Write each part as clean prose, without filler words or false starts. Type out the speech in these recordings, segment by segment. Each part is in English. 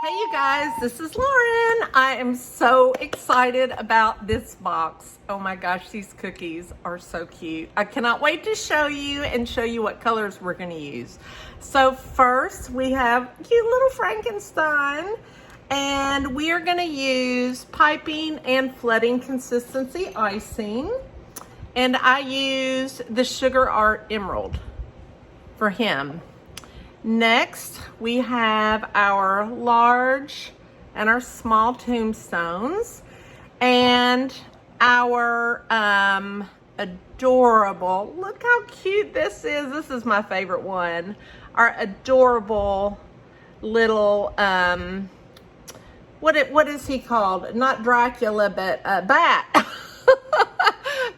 Hey you guys, this is Lauren. I am so excited about this box. Oh my gosh, these cookies are so cute. I cannot wait to show you and show you what colors we're gonna use. So first we have cute little Frankenstein, and we are gonna use piping and flooding consistency icing. And I use the Sugar Art Emerald for him. Next, we have our large and our small tombstones and our adorable, look how cute this is. This is my favorite one. Our adorable little, what is he called? Not Dracula, but bat.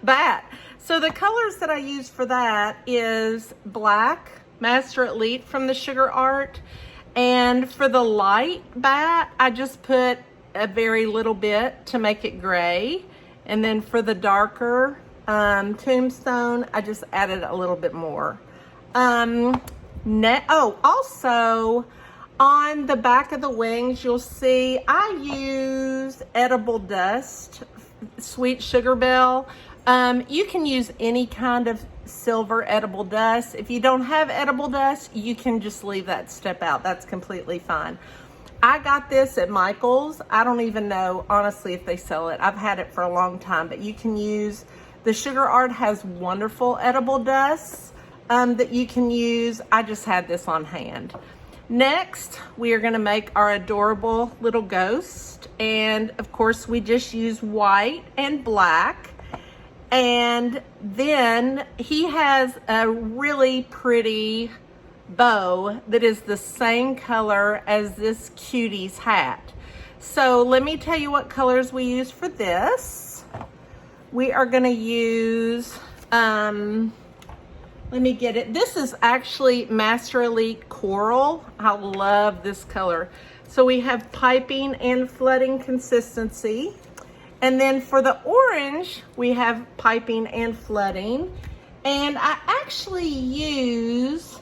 Bat. So the colors that I use for that is black, Master Elite from the Sugar Art. And for the light bat, I just put a very little bit to make it gray. And then for the darker tombstone, I just added a little bit more. Also on the back of the wings, you'll see I use edible dust, Sweet Sugar Bell. You can use any kind of silver edible dust. If you don't have edible dust, you can just leave that step out. That's completely fine. I got this at Michael's. I don't even know, honestly, if they sell it. I've had it for a long time, but you can use, the Sugar Art has wonderful edible dusts that you can use. I just had this on hand. Next, we are gonna make our adorable little ghost. And of course, we just use white and black. And then he has a really pretty bow that is the same color as this cutie's hat. So let me tell you what colors we use for this. We are gonna use, let me get it. This is actually Master Elite Coral. I love this color. So we have piping and flooding consistency. And then for the orange, we have piping and flooding. And I actually use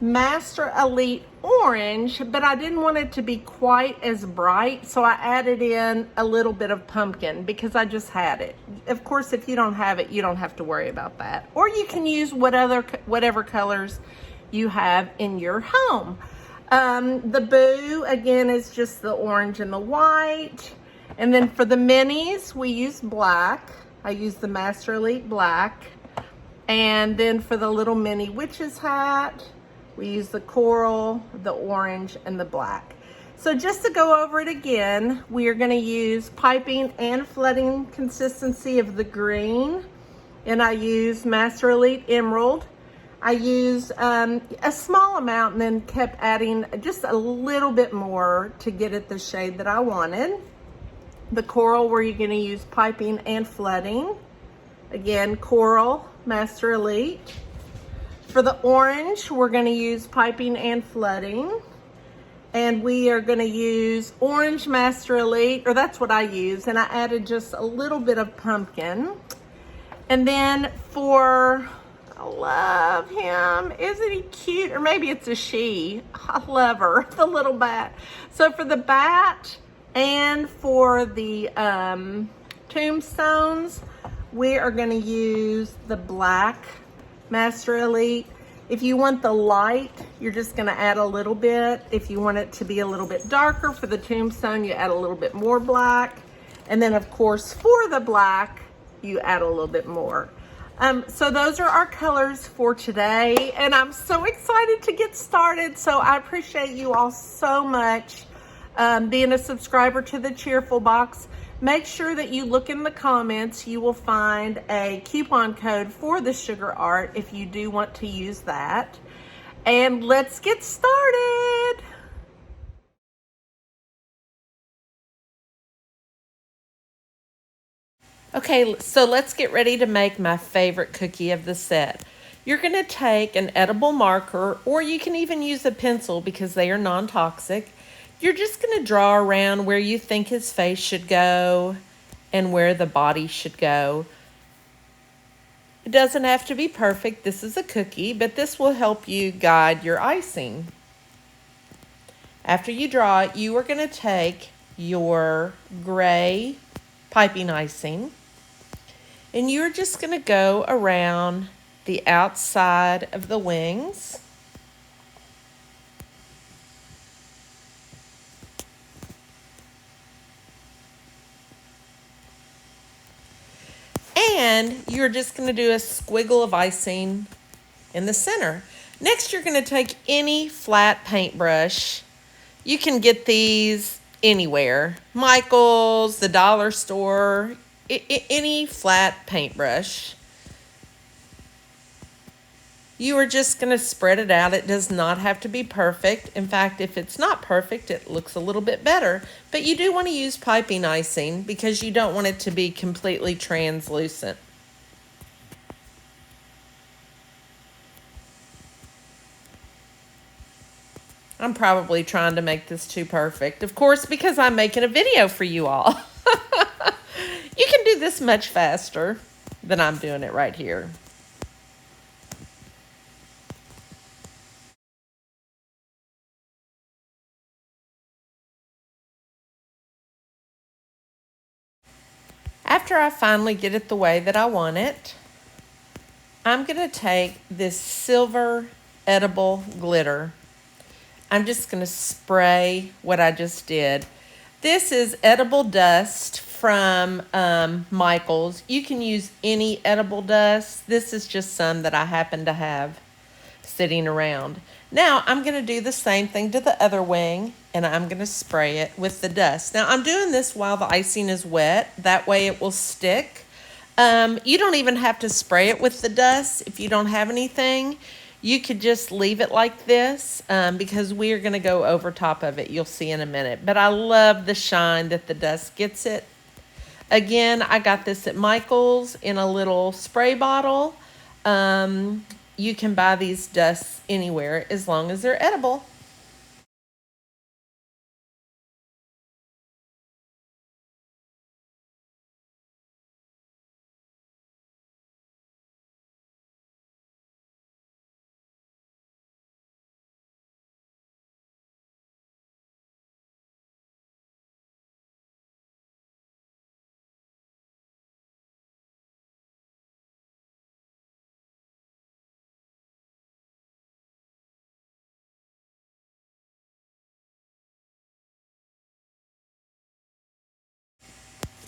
Master Elite Orange, but I didn't want it to be quite as bright, so I added in a little bit of pumpkin because I just had it. Of course, if you don't have it, you don't have to worry about that. Or you can use whatever colors you have in your home. The boo, again, is just the orange and the white. And then for the minis, we use black. I use the Master Elite Black. And then for the little mini witch's hat, we use the coral, the orange, and the black. So just to go over it again, we are gonna use piping and flooding consistency of the green. And I use Master Elite Emerald. I used a small amount and then kept adding just a little bit more to get it the shade that I wanted. The coral, where you're gonna use piping and flooding. Again, coral, Master Elite. For the orange, we're gonna use piping and flooding. And we are gonna use orange Master Elite, or that's what I use, and I added just a little bit of pumpkin. And then for, I love him, isn't he cute? Or maybe it's a she, I love her, the little bat. So for the bat, and for the tombstones, we are going to use the black Master Elite. If you want the light, you're just going to add a little bit. If you want it to be a little bit darker for the tombstone, you add a little bit more black. And then, of course, for the black, you add a little bit more. So those are our colors for today. And I'm so excited to get started. So I appreciate you all so much. Being a subscriber to the Cheerful Box, make sure that you look in the comments. You will find a coupon code for the Sugar Art if you do want to use that. And let's get started. Okay, so let's get ready to make my favorite cookie of the set. You're going to take an edible marker, or you can even use a pencil because they are non-toxic. You're just going to draw around where you think his face should go and where the body should go. It doesn't have to be perfect. This is a cookie, but this will help you guide your icing. After you draw it, you are going to take your gray piping icing and you're just going to go around the outside of the wings. And you're just going to do a squiggle of icing in the center. Next, you're going to take any flat paintbrush. You can get these anywhere. Michael's, the dollar store, any flat paintbrush. You are just going to spread it out. It does not have to be perfect. In fact, if it's not perfect, it looks a little bit better. But you do want to use piping icing because you don't want it to be completely translucent. I'm probably trying to make this too perfect. Of course, because I'm making a video for you all. You can do this much faster than I'm doing it right here. After I finally get it the way that I want it, I'm going to take this silver edible glitter. I'm just going to spray what I just did. This is edible dust from Michael's. You can use any edible dust. This is just some that I happen to have sitting around. Now I'm going to do the same thing to the other wing, and I'm going to spray it with the dust. Now I'm doing this while the icing is wet. That way it will stick. You don't even have to spray it with the dust if you don't have anything. You could just leave it like this because we are going to go over top of it. You'll see in a minute. But I love the shine that the dust gets it. Again, I got this at Michael's in a little spray bottle. You can buy these dusts anywhere as long as they're edible.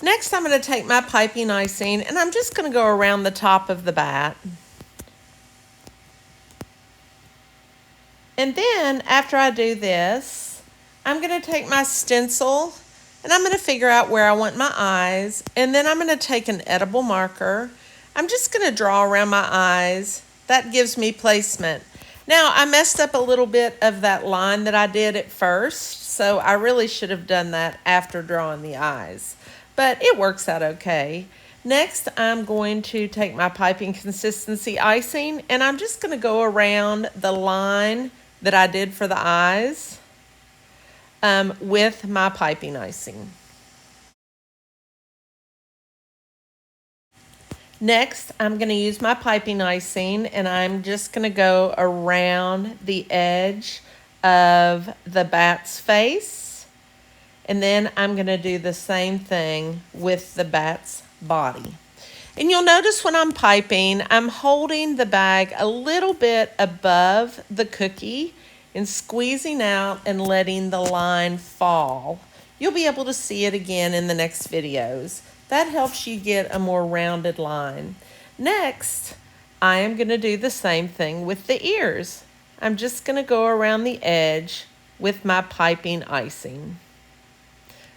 Next, I'm going to take my piping icing and I'm just going to go around the top of the bat. And then after I do this, I'm going to take my stencil and I'm going to figure out where I want my eyes. And then I'm going to take an edible marker. I'm just going to draw around my eyes. That gives me placement. Now, I messed up a little bit of that line that I did at first, so I really should have done that after drawing the eyes. But it works out okay. Next, I'm going to take my piping consistency icing, and I'm just going to go around the line that I did for the eyes with my piping icing. Next, I'm going to use my piping icing and I'm just going to go around the edge of the bat's face. And then I'm going to do the same thing with the bat's body. And you'll notice when I'm piping, I'm holding the bag a little bit above the cookie and squeezing out and letting the line fall. You'll be able to see it again in the next videos. That helps you get a more rounded line. Next, I am going to do the same thing with the ears. I'm just going to go around the edge with my piping icing.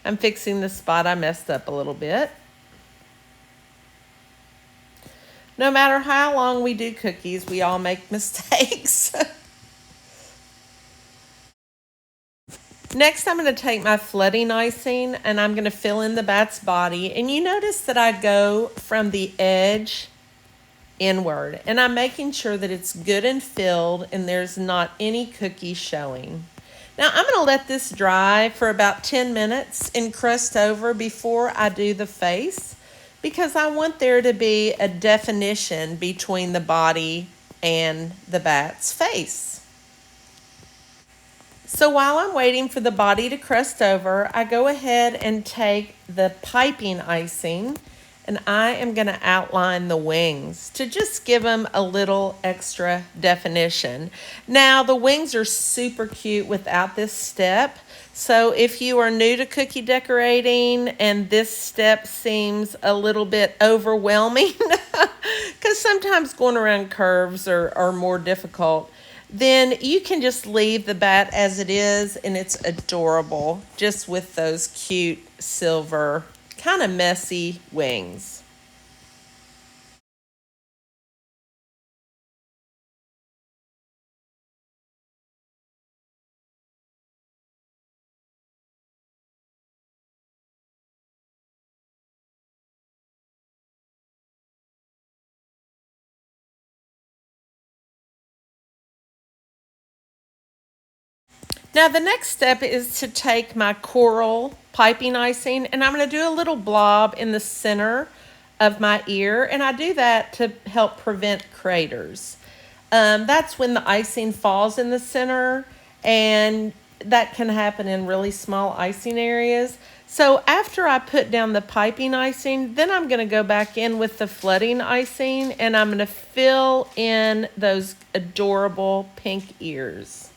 I'm fixing the spot I messed up a little bit. No matter how long we do cookies, we all make mistakes. Next, I'm going to take my flooding icing and I'm going to fill in the bat's body. And you notice that I go from the edge inward. And I'm making sure that it's good and filled and there's not any cookie showing. Now, I'm going to let this dry for about 10 minutes and crust over before I do the face because I want there to be a definition between the body and the bat's face. So while I'm waiting for the body to crust over, I go ahead and take the piping icing and I am going to outline the wings to just give them a little extra definition. Now, the wings are super cute without this step. So if you are new to cookie decorating and this step seems a little bit overwhelming, because sometimes going around curves are more difficult, then you can just leave the bat as it is and it's adorable, just with those cute silver, kind of messy wings. Now the next step is to take my coral piping icing and I'm going to do a little blob in the center of my ear, and I do that to help prevent craters. That's when the icing falls in the center, and that can happen in really small icing areas. So after I put down the piping icing, then I'm going to go back in with the flooding icing and I'm going to fill in those adorable pink ears.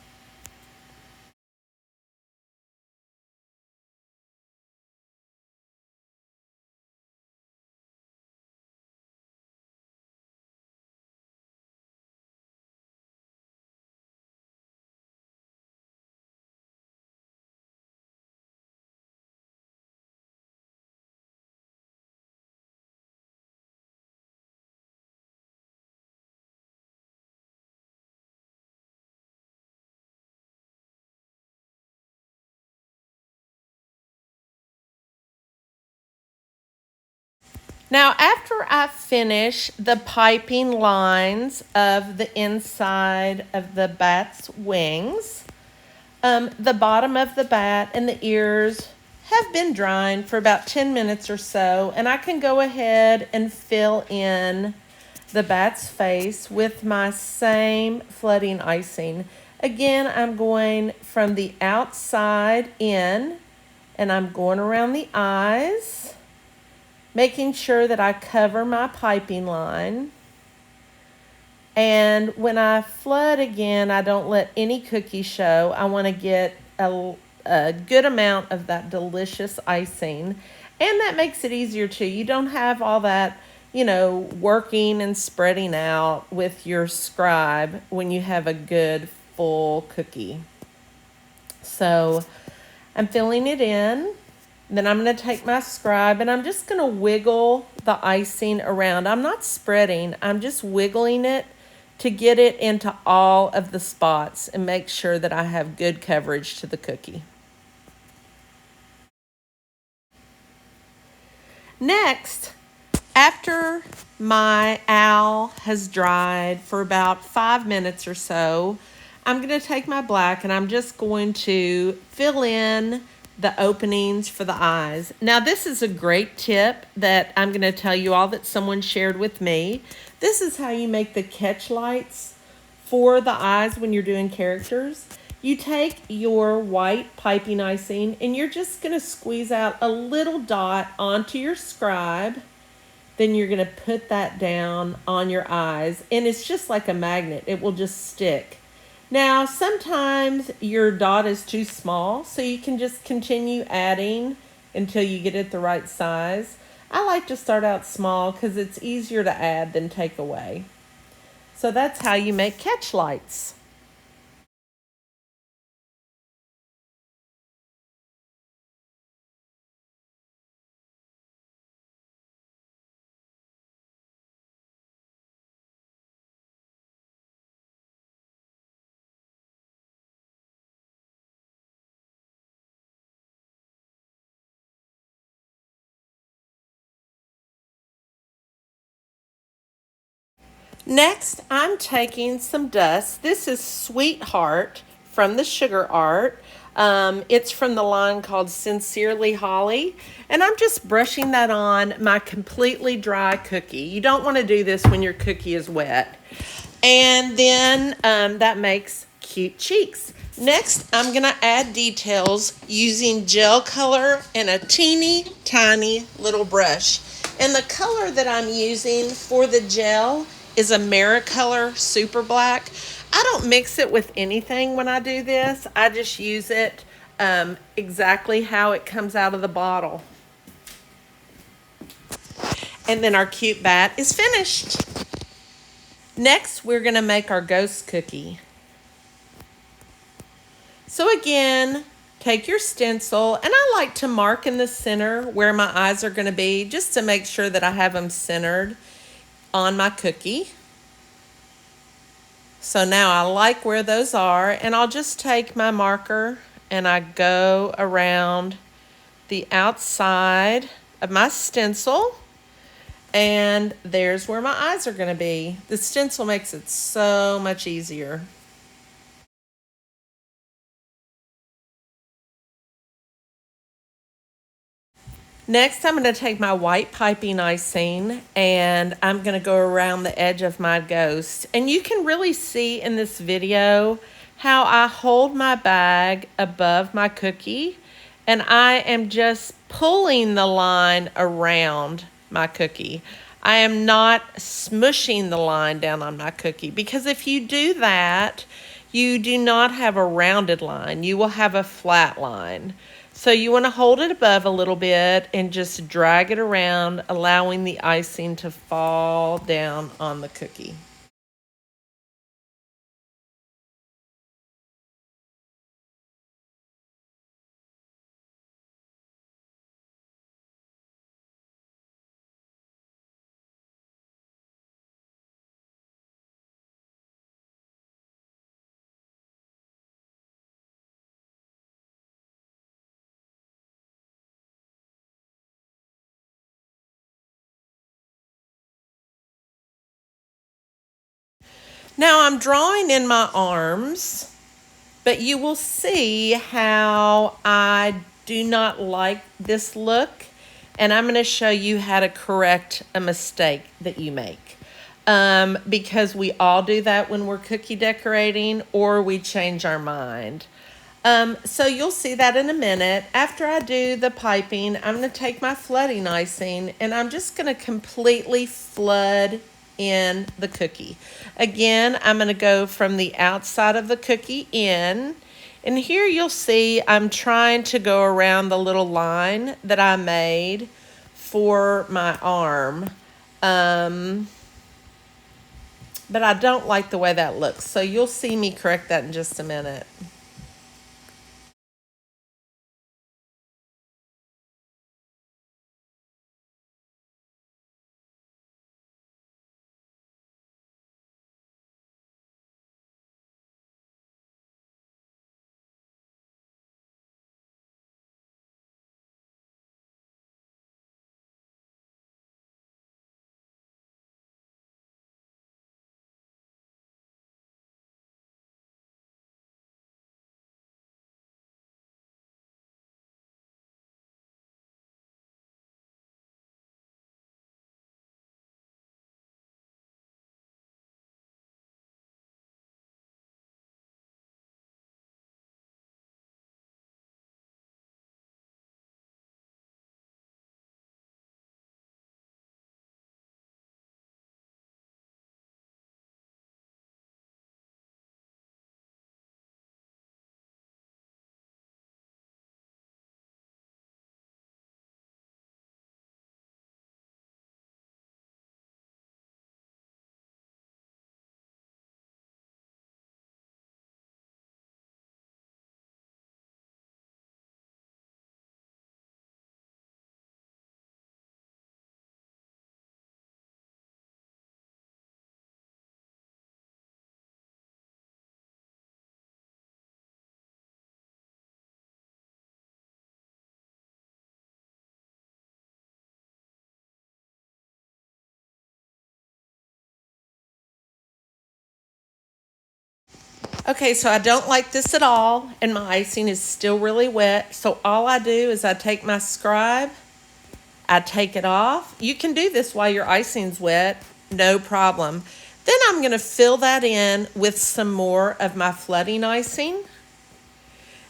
Now, after I finish the piping lines of the inside of the bat's wings, the bottom of the bat and the ears have been drying for about 10 minutes or so, and I can go ahead and fill in the bat's face with my same flooding icing. Again, I'm going from the outside in, and I'm going around the eyes, making sure that I cover my piping line. And when I flood again, I don't let any cookie show. I want to get a good amount of that delicious icing. And that makes it easier too. You don't have all that, working and spreading out with your scribe when you have a good full cookie. So I'm filling it in. Then I'm going to take my scribe and I'm just going to wiggle the icing around. I'm not spreading, I'm just wiggling it to get it into all of the spots and make sure that I have good coverage to the cookie. Next, after my owl has dried for about 5 minutes or so, I'm going to take my black and I'm just going to fill in the openings for the eyes. Now, this is a great tip that I'm going to tell you all that someone shared with me. This is how you make the catch lights for the eyes when you're doing characters. You take your white piping icing and you're just going to squeeze out a little dot onto your scribe. Then you're going to put that down on your eyes, and it's just like a magnet. It will just stick. Now, sometimes your dot is too small, so you can just continue adding until you get it the right size. I like to start out small because it's easier to add than take away. So that's how you make catch lights. Next, I'm taking some dust. This is Sweetheart from the Sugar Art. It's from the line called Sincerely Holly. And I'm just brushing that on my completely dry cookie. You don't want to do this when your cookie is wet. And then that makes cute cheeks. Next, I'm gonna add details using gel color and a teeny tiny little brush. And the color that I'm using for the gel is Americolor Super Black. I don't mix it with anything when I do this. I just use it exactly how it comes out of the bottle. And then our cute bat is finished. Next, we're gonna make our ghost cookie. So again, take your stencil, and I like to mark in the center where my eyes are gonna be just to make sure that I have them centered on my cookie. So now I like where those are, and I'll just take my marker and I go around the outside of my stencil, and there's where my eyes are gonna be. The stencil makes it so much easier. Next, I'm going to take my white piping icing and I'm going to go around the edge of my ghost. And you can really see in this video how I hold my bag above my cookie and I am just pulling the line around my cookie. I am not smushing the line down on my cookie, because if you do that, you do not have a rounded line. You will have a flat line. So you want to hold it above a little bit and just drag it around, allowing the icing to fall down on the cookie. Now I'm drawing in my arms, but you will see how I do not like this look, and I'm going to show you how to correct a mistake that you make. Because we all do that when we're cookie decorating, or we change our mind. So you'll see that in a minute. After I do the piping, I'm going to take my flooding icing and I'm just going to completely flood in the cookie. Again, I'm going to go from the outside of the cookie in. And here you'll see I'm trying to go around the little line that I made for my arm. But I don't like the way that looks. So you'll see me correct that in just a minute. Okay, so I don't like this at all, and my icing is still really wet. So all I do is I take my scribe, I take it off. You can do this while your icing's wet, no problem. Then I'm going to fill that in with some more of my flooding icing.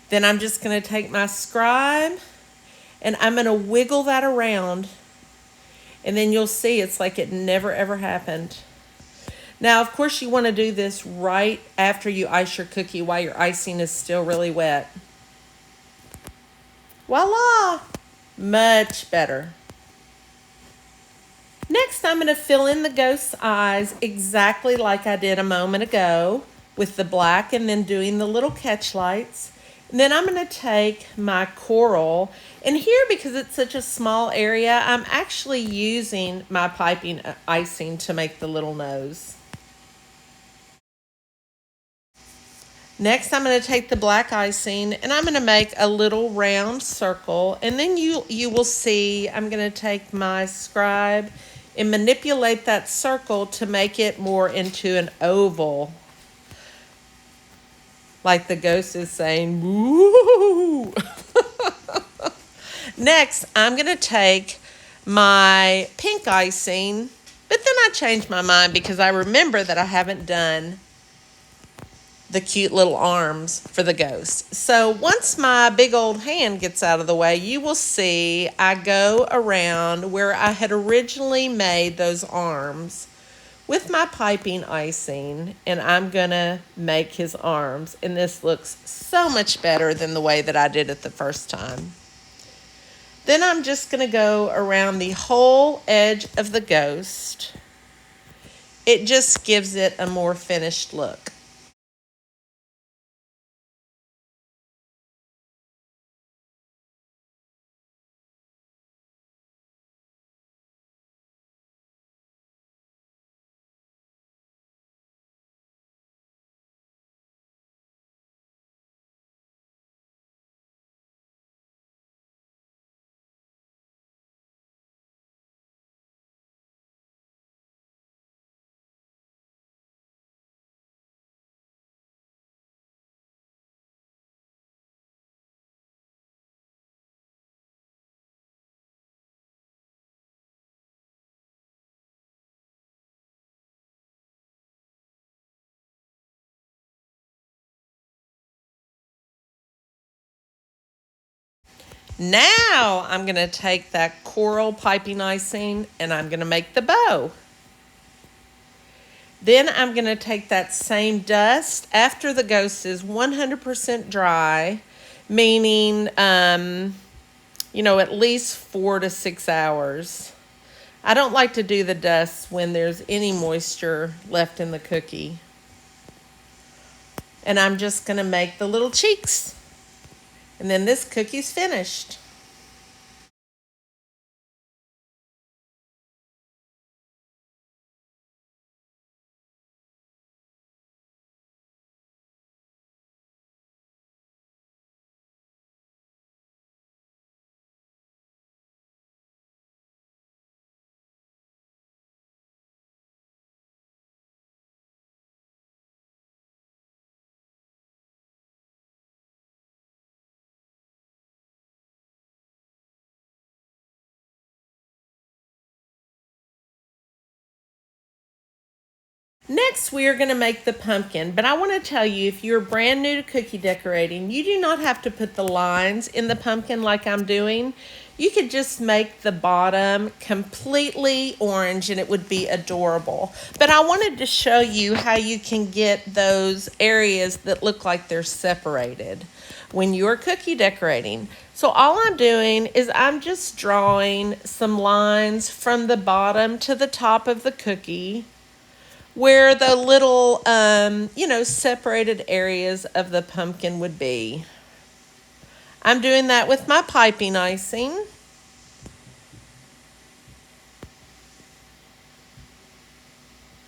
Then I'm just going to take my scribe and I'm going to wiggle that around. And then you'll see it's like it never ever happened. Now, of course, you want to do this right after you ice your cookie while your icing is still really wet. Voila! Much better. Next, I'm going to fill in the ghost's eyes exactly like I did a moment ago with the black and then doing the little catch lights. And then I'm going to take my coral, and here, because it's such a small area, I'm actually using my piping icing to make the little nose. Next, I'm going to take the black icing and I'm going to make a little round circle, and then you will see I'm going to take my scribe and manipulate that circle to make it more into an oval. Like the ghost is saying, woo! Next, I'm going to take my pink icing, but then I changed my mind because I remember that I haven't done the cute little arms for the ghost. So once my big old hand gets out of the way, you will see I go around where I had originally made those arms with my piping icing, and I'm gonna make his arms, and this looks so much better than the way that I did it the first time. Then I'm just gonna go around the whole edge of the ghost. It just gives it a more finished look. Now I'm going to take that coral piping icing and I'm going to make the bow. Then I'm going to take that same dust after the ghost is 100% dry, meaning, at least 4 to 6 hours. I don't like to do the dust when there's any moisture left in the cookie. And I'm just going to make the little cheeks. And then this cookie's finished. Next, we are going to make the pumpkin, but I want to tell you, if you're brand new to cookie decorating, you do not have to put the lines in the pumpkin like I'm doing. You could just make the bottom completely orange and it would be adorable. But I wanted to show you how you can get those areas that look like they're separated when you're cookie decorating. So all I'm doing is I'm just drawing some lines from the bottom to the top of the cookie, where the little, separated areas of the pumpkin would be. I'm doing that with my piping icing.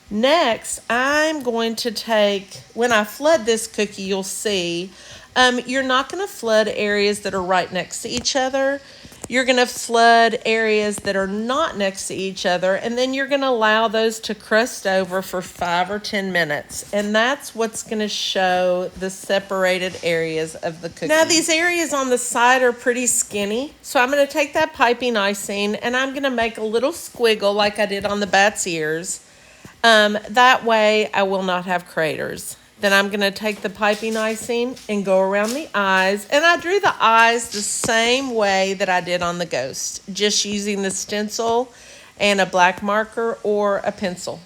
Next, I'm going to take, when I flood this cookie, you'll see, you're not going to flood areas that are right next to each other. You're going to flood areas that are not next to each other, and then you're going to allow those to crust over for 5 or 10 minutes. And that's what's going to show the separated areas of the cookie. Now, these areas on the side are pretty skinny, so I'm going to take that piping icing, and I'm going to make a little squiggle like I did on the bat's ears. That way I will not have craters. Then I'm going to take the piping icing and go around the eyes. And I drew the eyes the same way that I did on the ghost, just using the stencil and a black marker or a pencil.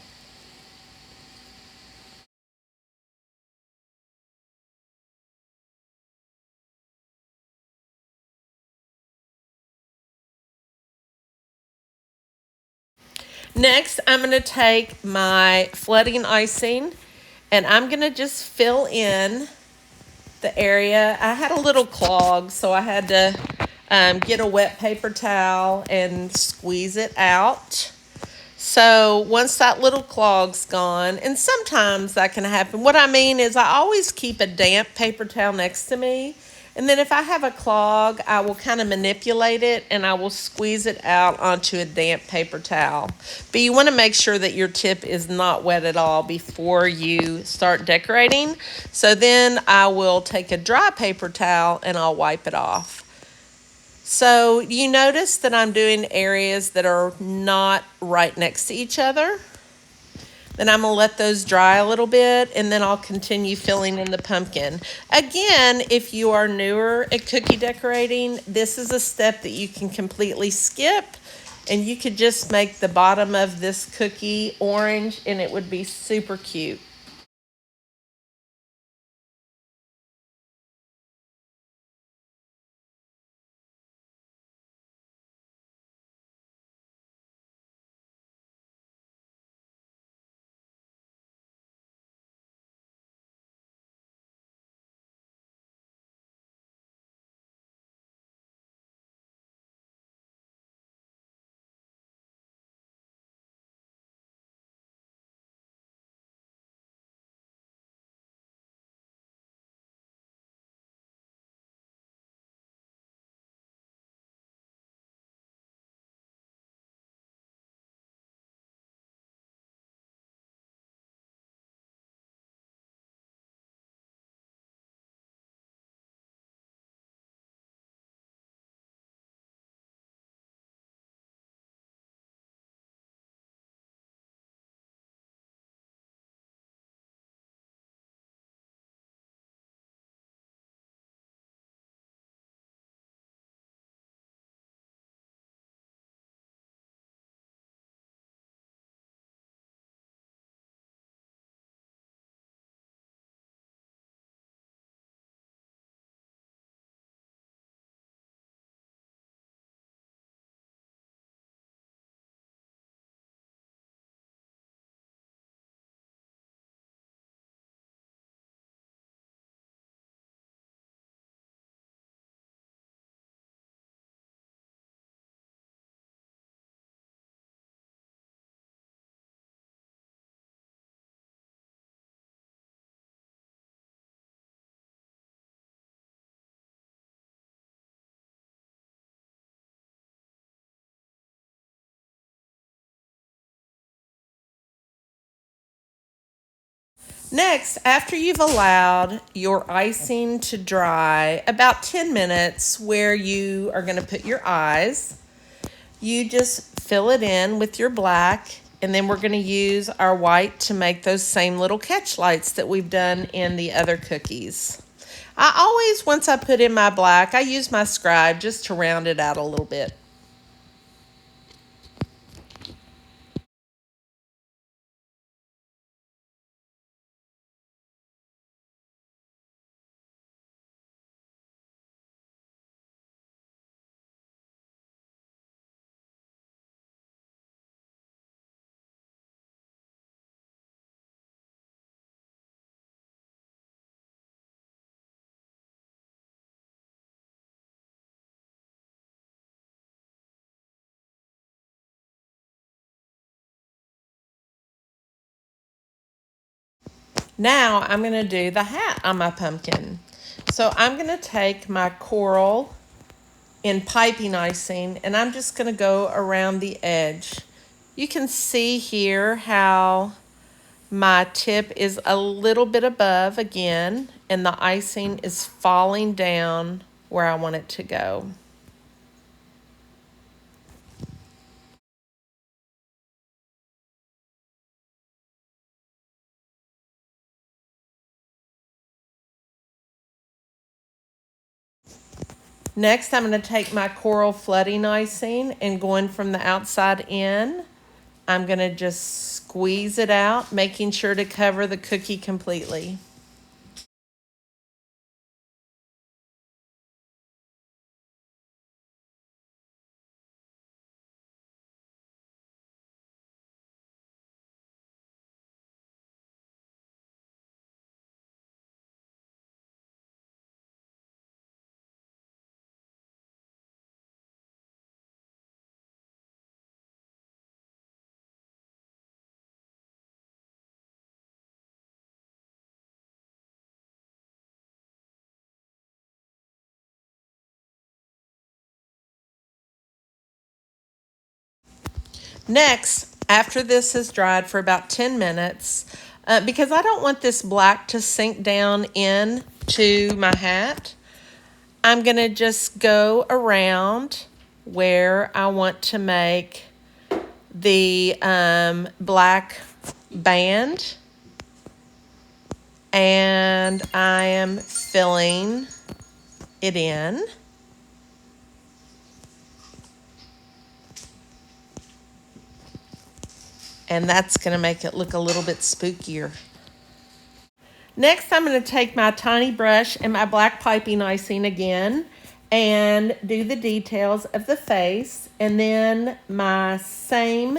Next, I'm going to take my flooding icing and I'm going to just fill in the area. I had a little clog, so I had to get a wet paper towel and squeeze it out. So once that little clog's gone, and sometimes that can happen. What I mean is I always keep a damp paper towel next to me. And then if I have a clog, I will kind of manipulate it and I will squeeze it out onto a damp paper towel. But you want to make sure that your tip is not wet at all before you start decorating. So then I will take a dry paper towel and I'll wipe it off. So you notice that I'm doing areas that are not right next to each other. Then I'm gonna let those dry a little bit and then I'll continue filling in the pumpkin. Again, if you are newer at cookie decorating, this is a step that you can completely skip and you could just make the bottom of this cookie orange and it would be super cute. Next, after you've allowed your icing to dry about 10 minutes where you are going to put your eyes, you just fill it in with your black and then we're going to use our white to make those same little catch lights that we've done in the other cookies. I always, once I put in my black, I use my scribe just to round it out a little bit. Now I'm going to do the hat on my pumpkin. So I'm going to take my coral in piping icing and I'm just going to go around the edge. You can see here how my tip is a little bit above again and the icing is falling down where I want it to go. Next, I'm going to take my coral flooding icing and going from the outside in, I'm going to just squeeze it out, making sure to cover the cookie completely. Next, after this has dried for about 10 minutes, because I don't want this black to sink down into my hat, I'm going to just go around where I want to make the black band, and I am filling it in. And that's going to make it look a little bit spookier. Next, I'm going to take my tiny brush and my black piping icing again and do the details of the face, and then my same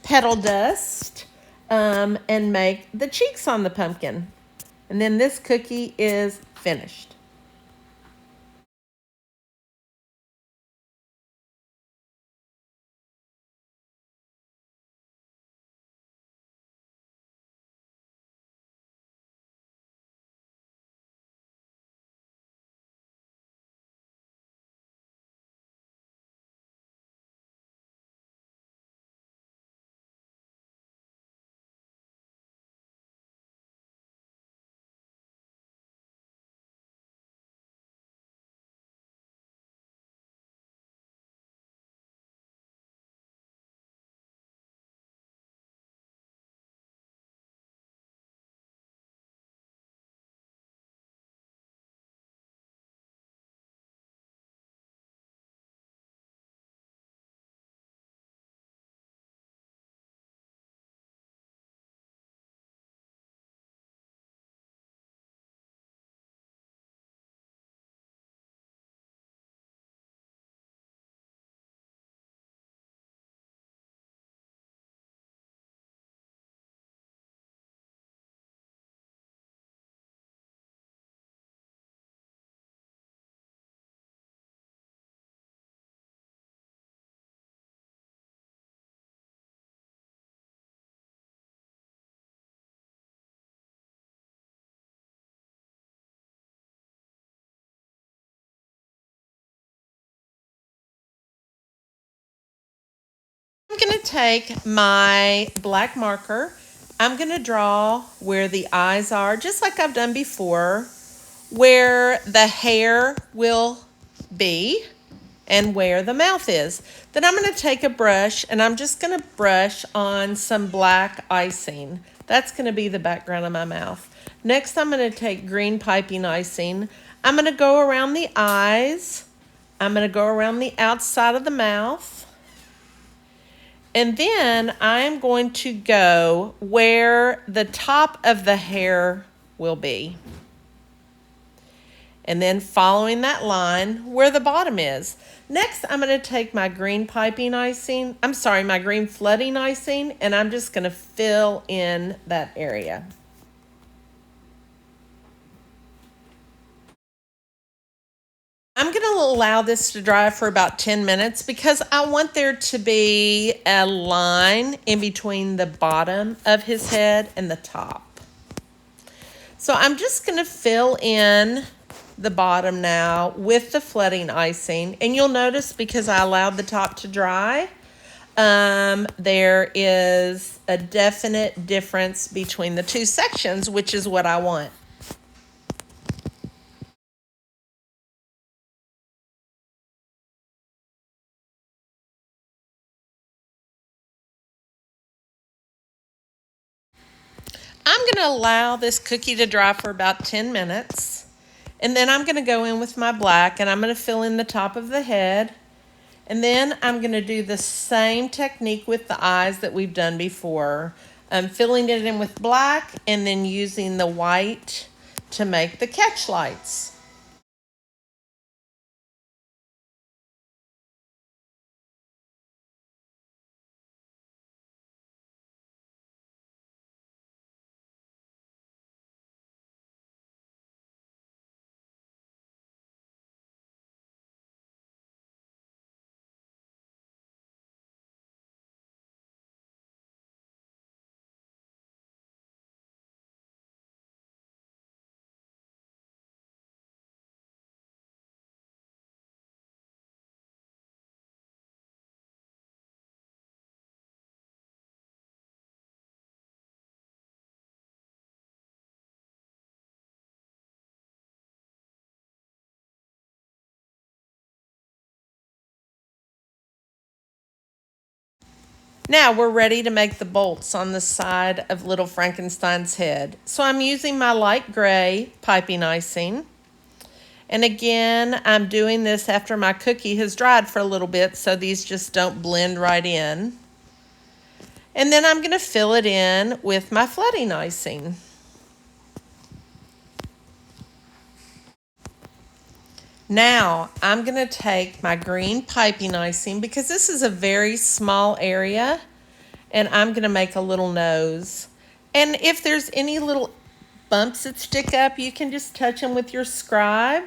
petal dust and make the cheeks on the pumpkin. And then this cookie is finished. I'm going to take my black marker. I'm going to draw where the eyes are, just like I've done before, where the hair will be and where the mouth is. Then I'm going to take a brush and I'm just going to brush on some black icing. That's going to be the background of my mouth. Next, I'm going to take green piping icing. I'm going to go around the eyes. I'm going to go around the outside of the mouth. And then I'm going to go where the top of the hair will be. And then following that line where the bottom is. Next, I'm going to take my green piping icing, my green flooding icing, and I'm just going to fill in that area. I'm going to allow this to dry for about 10 minutes because I want there to be a line in between the bottom of his head and the top. So I'm just going to fill in the bottom now with the flooding icing. And you'll notice because I allowed the top to dry, there is a definite difference between the two sections, which is what I want. I'm going to allow this cookie to dry for about 10 minutes. And then I'm going to go in with my black and I'm going to fill in the top of the head. And then I'm going to do the same technique with the eyes that we've done before. Filling it in with black and then using the white to make the catch lights. Now we're ready to make the bolts on the side of little Frankenstein's head. So I'm using my light gray piping icing. And again, I'm doing this after my cookie has dried for a little bit so these just don't blend right in. And then I'm going to fill it in with my flooding icing. Now I'm going to take my green piping icing because this is a very small area and I'm going to make a little nose. And if there's any little bumps that stick up, you can just touch them with your scribe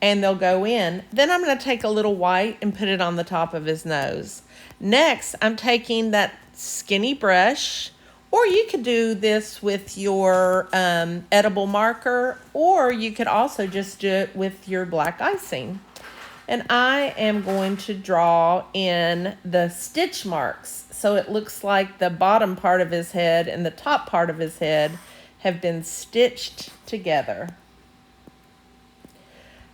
and they'll go in. Then I'm going to take a little white and put it on the top of his nose. Next, I'm taking that skinny brush, or you could do this with your edible marker, or you could also just do it with your black icing. And I am going to draw in the stitch marks. So it looks like the bottom part of his head and the top part of his head have been stitched together.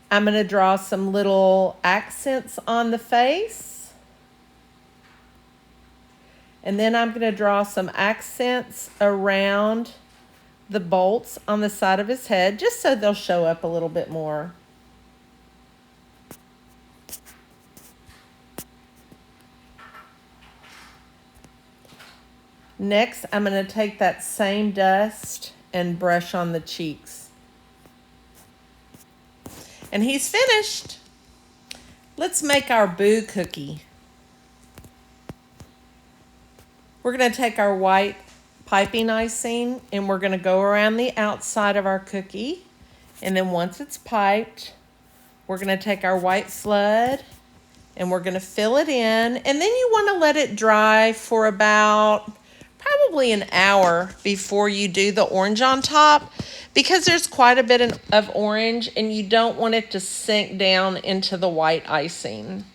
I'm going to draw some little accents on the face. And then I'm going to draw some accents around the bolts on the side of his head, just so they'll show up a little bit more. Next, I'm going to take that same dust and brush on the cheeks. And he's finished. Let's make our boo cookie. We're going to take our white piping icing and we're going to go around the outside of our cookie. And then once it's piped, we're going to take our white flood and we're going to fill it in. And then you want to let it dry for about probably an hour before you do the orange on top, because there's quite a bit of orange and you don't want it to sink down into the white icing.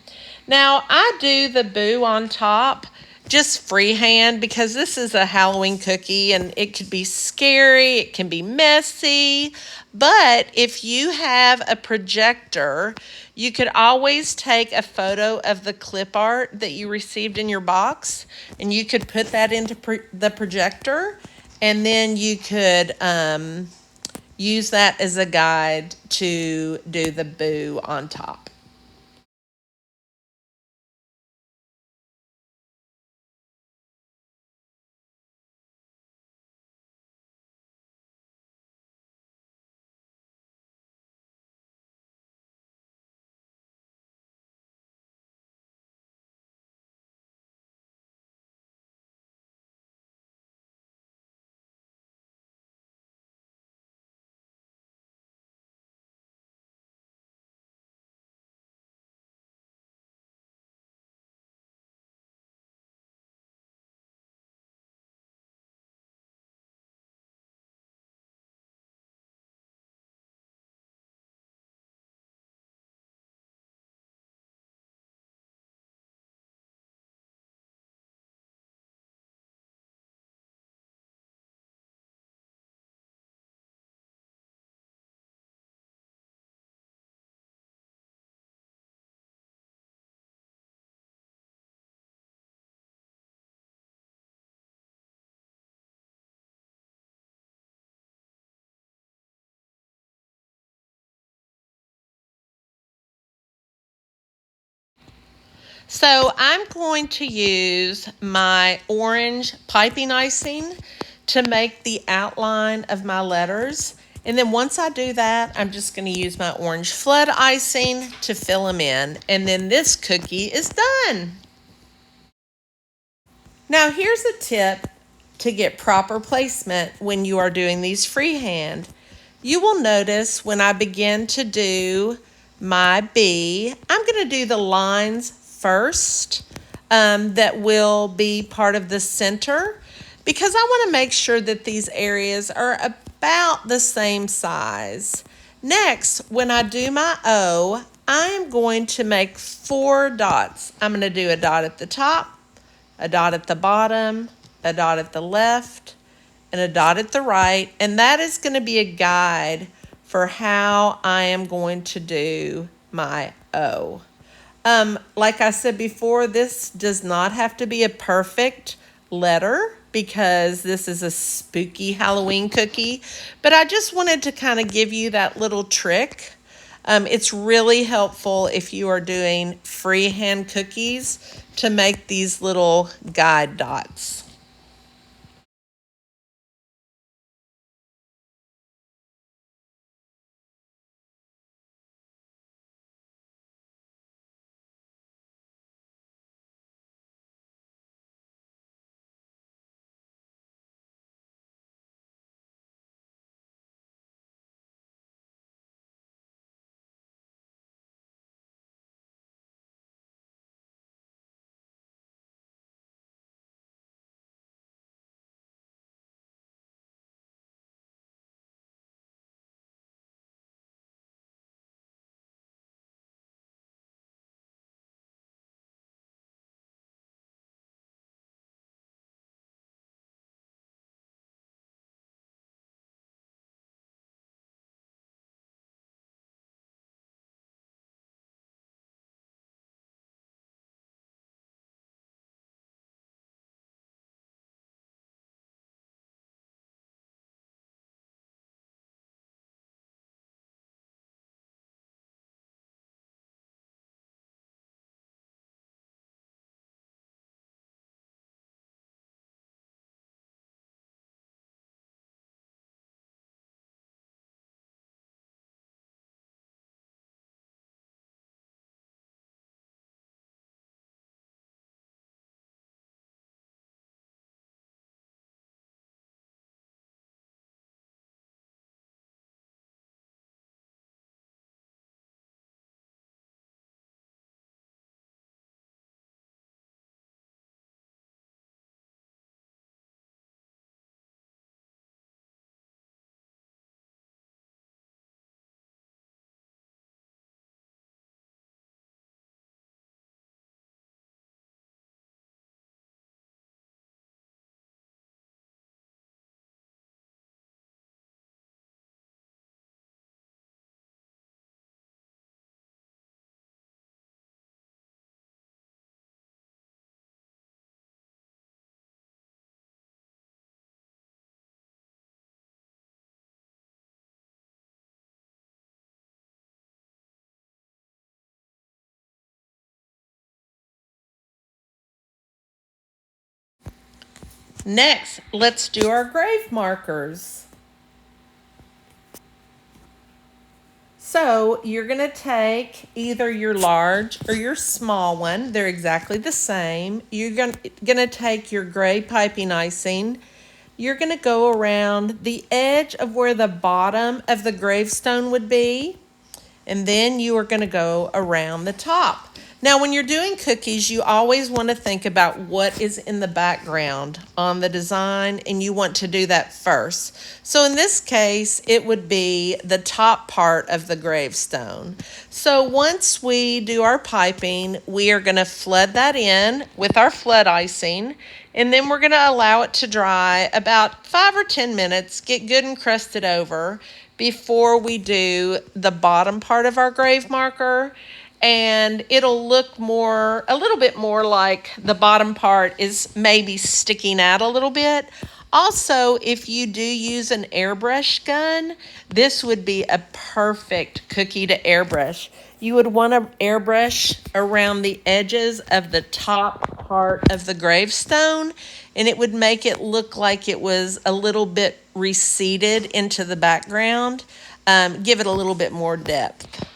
Now I do the boo on top just freehand because this is a Halloween cookie and it could be scary, it can be messy, but if you have a projector, you could always take a photo of the clip art that you received in your box and you could put that into the projector and then you could use that as a guide to do the boo on top. So I'm going to use my orange piping icing to make the outline of my letters. And then once I do that, I'm just going to use my orange flood icing to fill them in. And then this cookie is done. Now here's a tip to get proper placement when you are doing these freehand. You will notice when I begin to do my B, I'm going to do the lines first that will be part of the center because I want to make sure that these areas are about the same size. Next, when I do my O, I am going to make 4 dots. I'm going to do a dot at the top, a dot at the bottom, a dot at the left, and a dot at the right. And that is going to be a guide for how I am going to do my O. Like I said before, this does not have to be a perfect letter because this is a spooky Halloween cookie, but I just wanted to kind of give you that little trick. It's really helpful if you are doing freehand cookies to make these little guide dots. Next, let's do our grave markers. So you're going to take either your large or your small one. They're exactly the same. You're going to take your gray piping icing. You're going to go around the edge of where the bottom of the gravestone would be. And then you are going to go around the top. Now, when you're doing cookies, you always want to think about what is in the background on the design, and you want to do that first. So in this case, it would be the top part of the gravestone. So once we do our piping, we are going to flood that in with our flood icing, and then we're going to allow it to dry about 5 or 10 minutes, get good and crusted over before we do the bottom part of our grave marker, and it'll look a little bit more like the bottom part is maybe sticking out a little bit. Also, if you do use an airbrush gun, this would be a perfect cookie to airbrush. You would want to airbrush around the edges of the top part of the gravestone, and it would make it look like it was a little bit receded into the background. Give it a little bit more depth.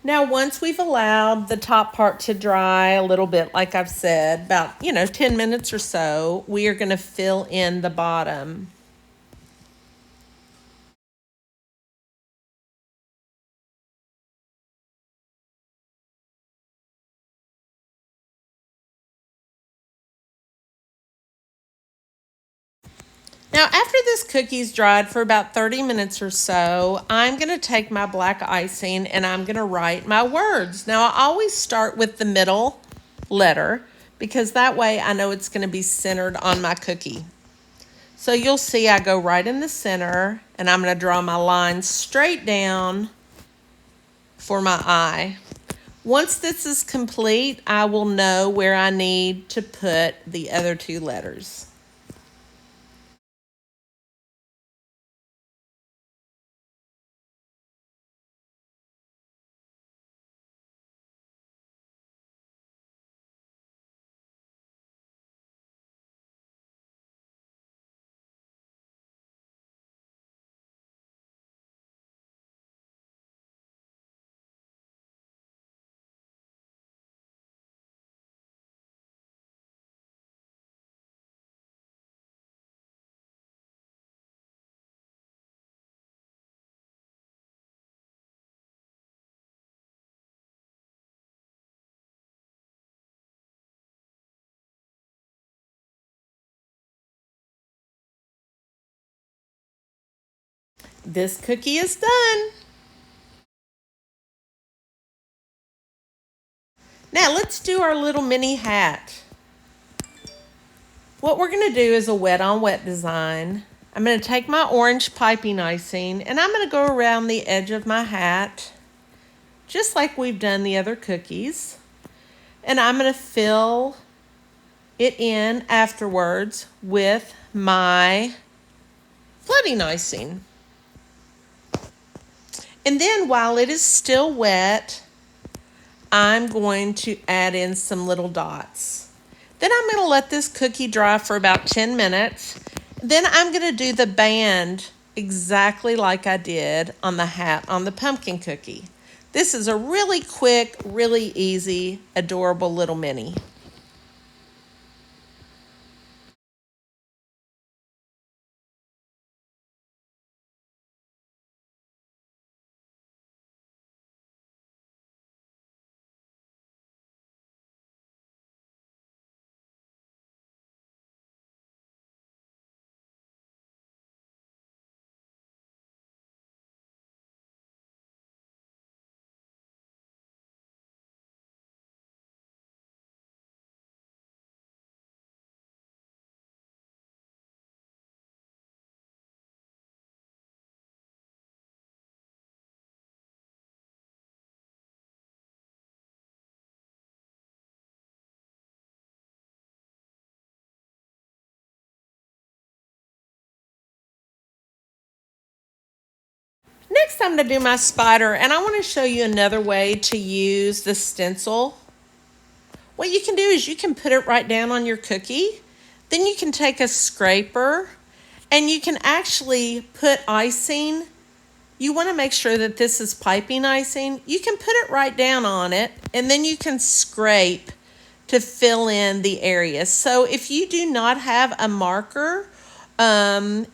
Now, once we've allowed the top part to dry a little bit, like I've said, about, 10 minutes or so, we are going to fill in the bottom. Now, after this cookie's dried for about 30 minutes or so, I'm going to take my black icing and I'm going to write my words. Now, I always start with the middle letter because that way I know it's going to be centered on my cookie. So you'll see I go right in the center and I'm going to draw my line straight down for my eye. Once this is complete, I will know where I need to put the other two letters. This cookie is done. Now let's do our little mini hat. What we're going to do is a wet on wet design. I'm going to take my orange piping icing and I'm going to go around the edge of my hat, just like we've done the other cookies. And I'm going to fill it in afterwards with my flooding icing. And then while it is still wet, I'm going to add in some little dots. Then I'm going to let this cookie dry for about 10 minutes. Then I'm going to do the band exactly like I did on the hat on the pumpkin cookie. This is a really quick, really easy, adorable little mini. Next, I'm going to do my spider, and I want to show you another way to use the stencil. What you can do is you can put it right down on your cookie. Then you can take a scraper, and you can actually put icing. You want to make sure that this is piping icing. You can put it right down on it, and then you can scrape to fill in the areas. So if you do not have a marker,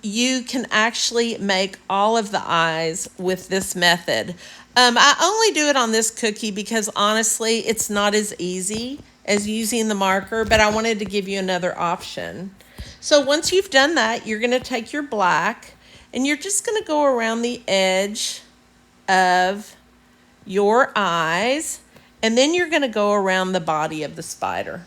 you can actually make all of the eyes with this method. I only do it on this cookie because honestly, it's not as easy as using the marker, but I wanted to give you another option. So once you've done that, you're gonna take your black and you're just gonna go around the edge of your eyes. And then you're going to go around the body of the spider.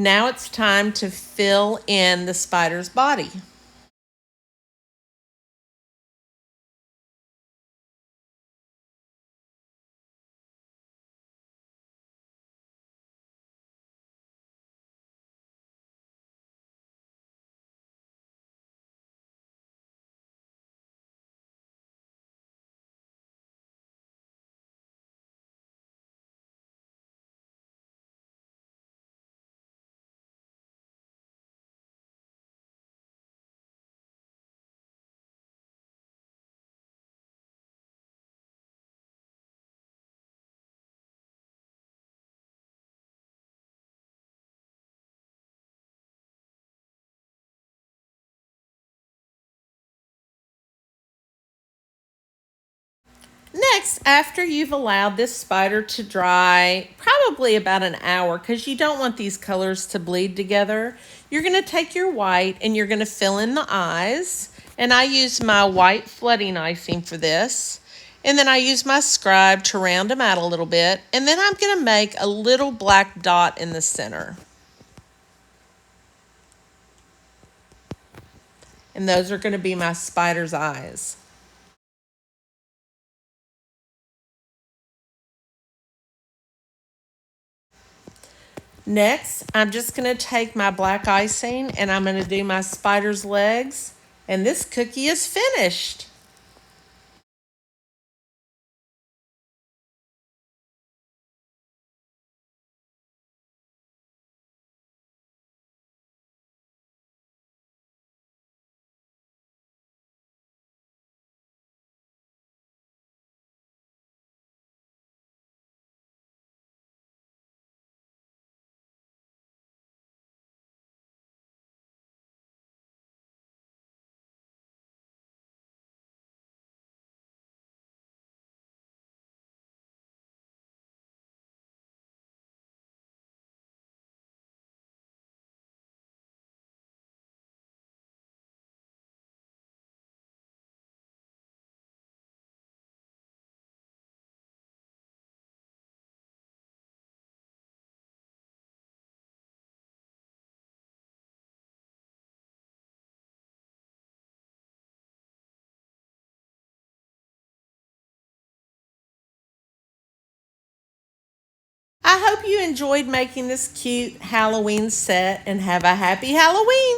Now it's time to fill in the spider's body. Next, after you've allowed this spider to dry, probably about an hour, because you don't want these colors to bleed together, you're going to take your white and you're going to fill in the eyes. And I use my white flooding icing for this. And then I use my scribe to round them out a little bit. And then I'm going to make a little black dot in the center. And those are going to be my spider's eyes. Next, I'm just going to take my black icing and I'm going to do my spider's legs. And this cookie is finished. I hope you enjoyed making this cute Halloween set and have a happy Halloween.